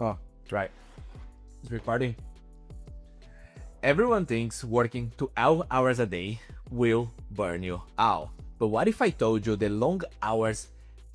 Oh, right. It's recording. Everyone thinks working 12 hours a day will burn you out. But what if I told you the long hours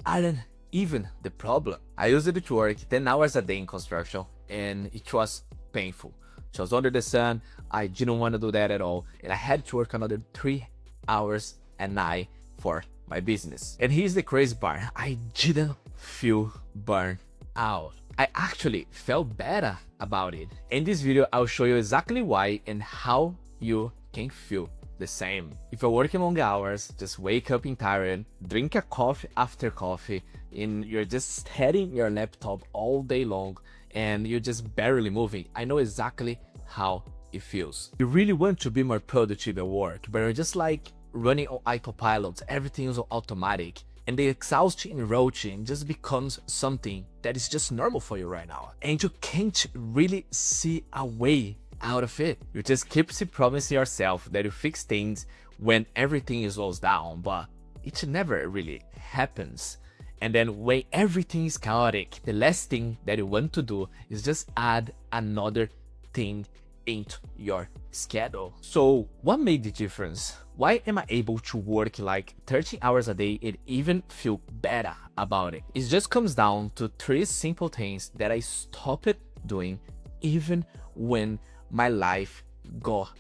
aren't even the problem? I used it to work 10 hours a day in construction and it was painful. It was under the sun, I didn't want to do that at all, and I had to work another 3 hours a night for my business. And here's the crazy part, I didn't feel burned out. I actually felt better about it. In this video, I'll show you exactly why and how you can feel the same. If you're working long hours, just wake up in tired, drink a coffee after coffee, and you're just heading your laptop all day long and you're just barely moving, I know exactly how it feels. You really want to be more productive at work, but you're just like running on autopilot, everything is automatic. And the exhausting routine just becomes something that is just normal for you right now. And you can't really see a way out of it. You just keep promising yourself that you fix things when everything slows down, but it never really happens. And then when everything is chaotic, the last thing that you want to do is just add another thing into your schedule. So what made the difference? Why am I able to work like 30 hours a day and even feel better about it? It just comes down to 3 simple things that I stopped doing even when my life got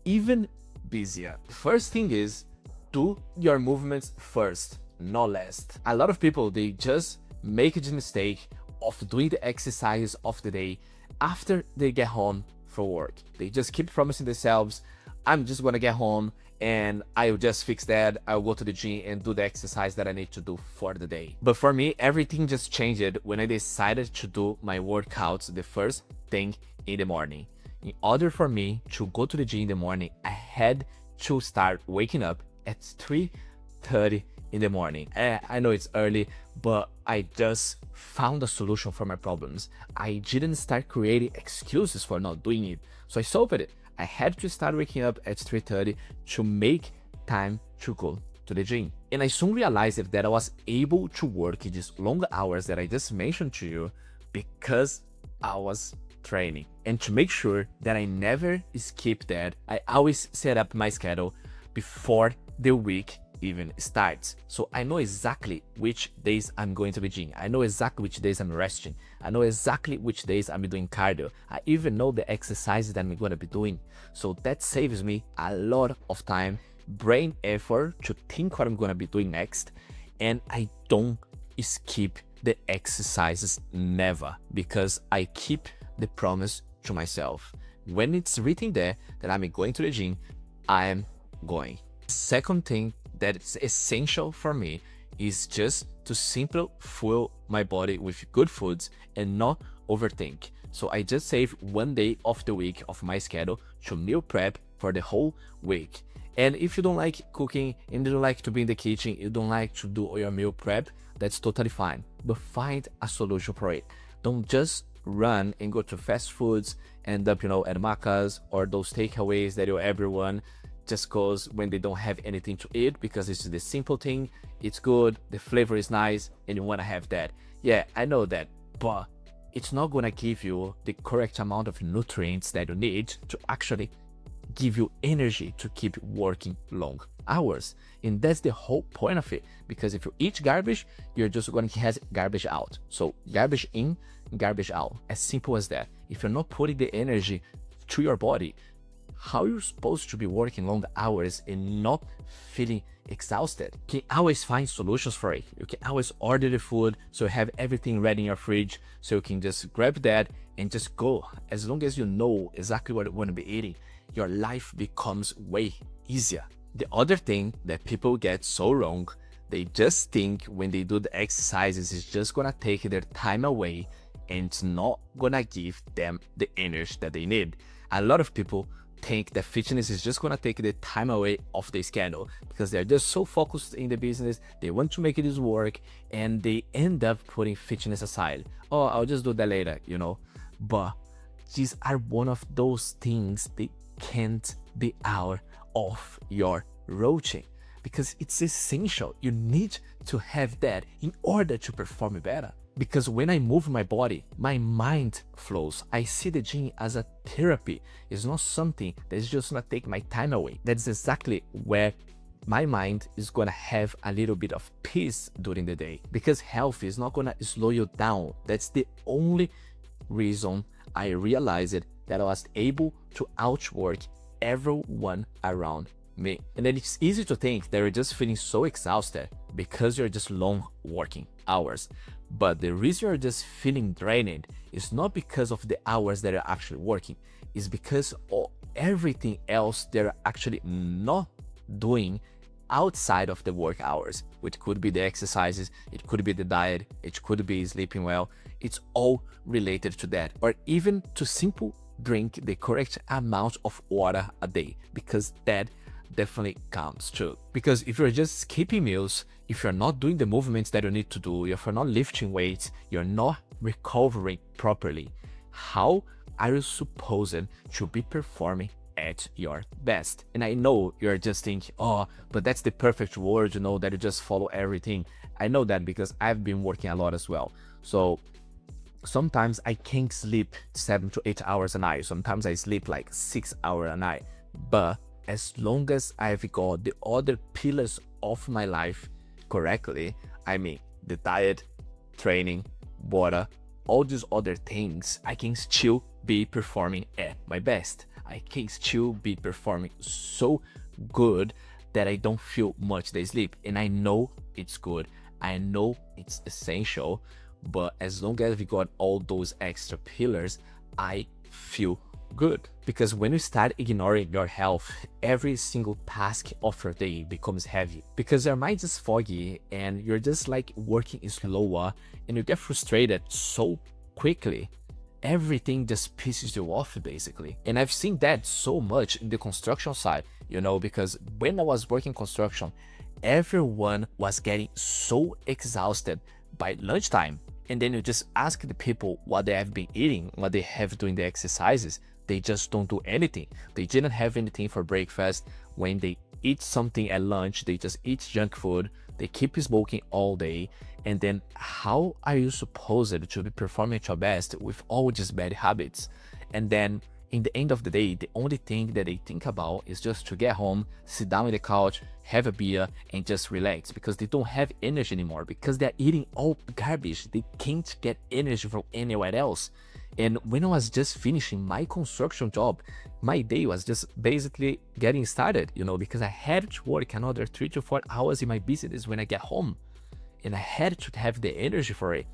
even busier. The first thing is do your movements first, not last. A lot of people, they just make the mistake of doing the exercise of the day after they get home from work. They just keep promising themselves, I'm just gonna get home and I'll just fix that. I'll go to the gym and do the exercise that I need to do for the day. But for me, everything just changed when I decided to do my workouts the first thing in the morning. In order for me to go to the gym in the morning, I had to start waking up at 3:30 in the morning. I know it's early, but I just found a solution for my problems. I didn't start creating excuses for not doing it, so I solved it. I had to start waking up at 3:30 to make time to go to the gym. And I soon realized that I was able to work these long hours that I just mentioned to you because I was training. And to make sure that I never skip that, I always set up my schedule before the week even starts. So I know exactly which days I'm going to the gym. I know exactly which days I'm resting. I know exactly which days I'm doing cardio. I even know the exercises that I'm going to be doing. So that saves me a lot of time, brain effort to think what I'm going to be doing next. And I don't skip the exercises, never, because I keep the promise to myself. When it's written there that I'm going to the gym, I am going. Second thing that's essential for me is just to simply fuel my body with good foods and not overthink. So I just save one day of the week of my schedule to meal prep for the whole week. And if you don't like cooking and you don't like to be in the kitchen, you don't like to do your meal prep, that's totally fine. But find a solution for it. Don't just run and go to fast foods, end up, at Macca's or those takeaways that everyone just goes when they don't have anything to eat because it's the simple thing, it's good, the flavor is nice, and you want to have that. Yeah, I know that, but it's not gonna give you the correct amount of nutrients that you need to actually give you energy to keep working long hours. And that's the whole point of it, because if you eat garbage, you're just going to have garbage out. So garbage in, garbage out, as simple as that. If you're not putting the energy to your body, how are you supposed to be working long hours and not feeling exhausted? You can always find solutions for it. You can always order the food, so you have everything ready in your fridge, so you can just grab that and just go. As long as you know exactly what you want to be eating, your life becomes way easier. The other thing that people get so wrong, they just think when they do the exercises, it's just gonna take their time away and it's not gonna give them the energy that they need. A lot of people think that fitness is just gonna take the time away of the schedule because they're just so focused in the business, they want to make this work, and they end up putting fitness aside. Oh, I'll just do that later, But these are one of those things they can't be out of your routine because it's essential. You need to have that in order to perform better. Because when I move my body, my mind flows. I see the gym as a therapy. It's not something that's just gonna take my time away. That's exactly where my mind is gonna have a little bit of peace during the day, because health is not gonna slow you down. That's the only reason I realized that I was able to outwork everyone around me. And then it's easy to think that you're just feeling so exhausted because you're just long working hours. But the reason you're just feeling drained is not because of the hours that you're actually working. It's because of everything else that you're actually not doing outside of the work hours, which could be the exercises, it could be the diet, it could be sleeping well. It's all related to that. Or even to simple drink the correct amount of water a day, because that definitely counts too. Because if you're just skipping meals, if you're not doing the movements that you need to do, if you're not lifting weights, you're not recovering properly, how are you supposed to be performing at your best? And I know you're just thinking, oh, but that's the perfect word, that you just follow everything. I know that because I've been working a lot as well. So sometimes I can't sleep 7 to 8 hours a night. Sometimes I sleep like 6 hours a night. But as long as I've got the other pillars of my life correctly, I mean, the diet, training, water, all these other things, I can still be performing at my best. I can still be performing so good that I don't feel much the sleep. And I know it's good. I know it's essential. But as long as we got all those extra pillars, I feel good. Because when you start ignoring your health, every single task of your day becomes heavy. Because your mind is foggy and you're just like working slower and you get frustrated so quickly. Everything just pisses you off basically. And I've seen that so much in the construction side, because when I was working construction, everyone was getting so exhausted by lunchtime. And then you just ask the people what they have been eating, what they have doing the exercises. They just don't do anything. They didn't have anything for breakfast. When they eat something at lunch, they just eat junk food. They keep smoking all day. And then how are you supposed to be performing at your best with all these bad habits? And then in the end of the day, the only thing that they think about is just to get home, sit down on the couch, have a beer, and just relax, because they don't have energy anymore, because they're eating all garbage. They can't get energy from anywhere else. And when I was just finishing my construction job, my day was just basically getting started, because I had to work another 3 to 4 hours in my business when I get home. And I had to have the energy for it.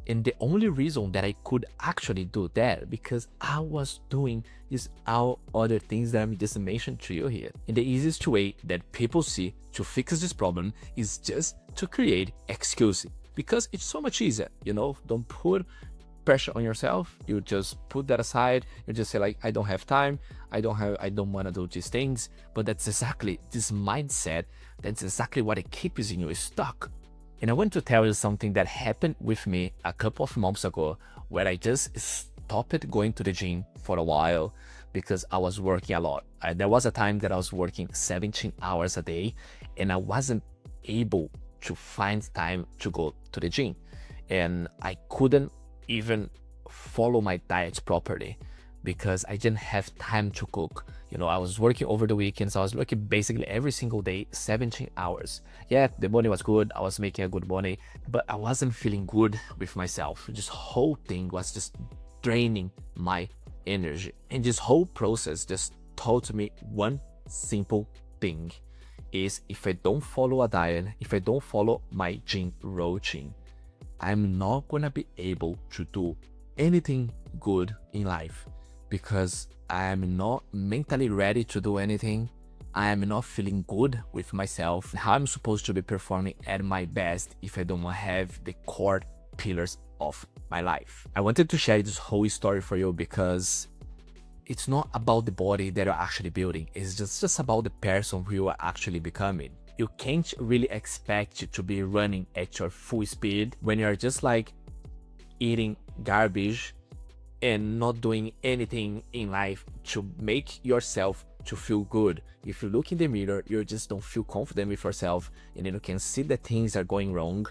And the only reason that I could actually do that, because I was doing these all other things that I'm just mentioned to you here. And the easiest way that people see to fix this problem is just to create excuses, because it's so much easier, don't put pressure on yourself. You just put that aside. You just say like, I don't have time. I don't want to do these things. But that's exactly this mindset. That's exactly what it keeps you stuck. And I want to tell you something that happened with me a couple of months ago, where I just stopped going to the gym for a while because I was working a lot. There was a time that I was working 17 hours a day and I wasn't able to find time to go to the gym. And I couldn't even follow my diet properly because I didn't have time to cook. I was working over the weekends. I was working basically every single day, 17 hours. Yeah, the money was good. I was making a good money, but I wasn't feeling good with myself. This whole thing was just draining my energy. And this whole process just taught me one simple thing is, if I don't follow a diet, if I don't follow my gym routine, I'm not gonna be able to do anything good in life, because I am not mentally ready to do anything. I am not feeling good with myself. How I'm supposed to be performing at my best if I don't have the core pillars of my life? I wanted to share this whole story for you because it's not about the body that you're actually building. It's just about the person who you are actually becoming. You can't really expect to be running at your full speed when you're just like eating garbage and not doing anything in life to make yourself to feel good. If you look in the mirror, you just don't feel confident with yourself, and then you can see that things are going wrong,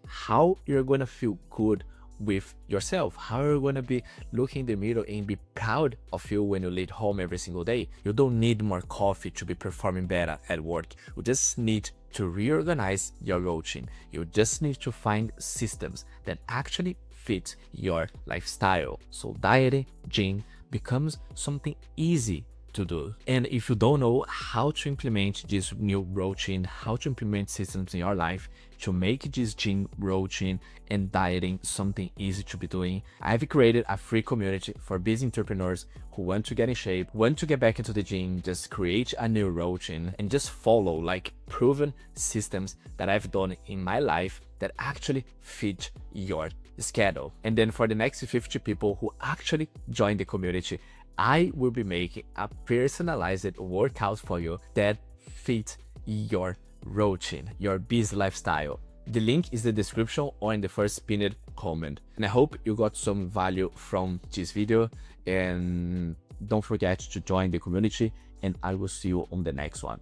how you're gonna feel good with yourself, how you're gonna be looking in the mirror and be proud of you when you leave home every single day. You don't need more coffee to be performing better at work. You just need to reorganize your routine. You just need to find systems that actually fit your lifestyle. So dieting, gym becomes something easy to do. And if you don't know how to implement this new routine, how to implement systems in your life to make this gym routine and dieting something easy to be doing, I've created a free community for busy entrepreneurs who want to get in shape, want to get back into the gym, just create a new routine and just follow like proven systems that I've done in my life that actually fit your schedule. And then for the next 50 people who actually join the community, I will be making a personalized workout for you that fits your routine, your busy lifestyle. The link is in the description or in the first pinned comment. And I hope you got some value from this video, and don't forget to join the community, and I will see you on the next one.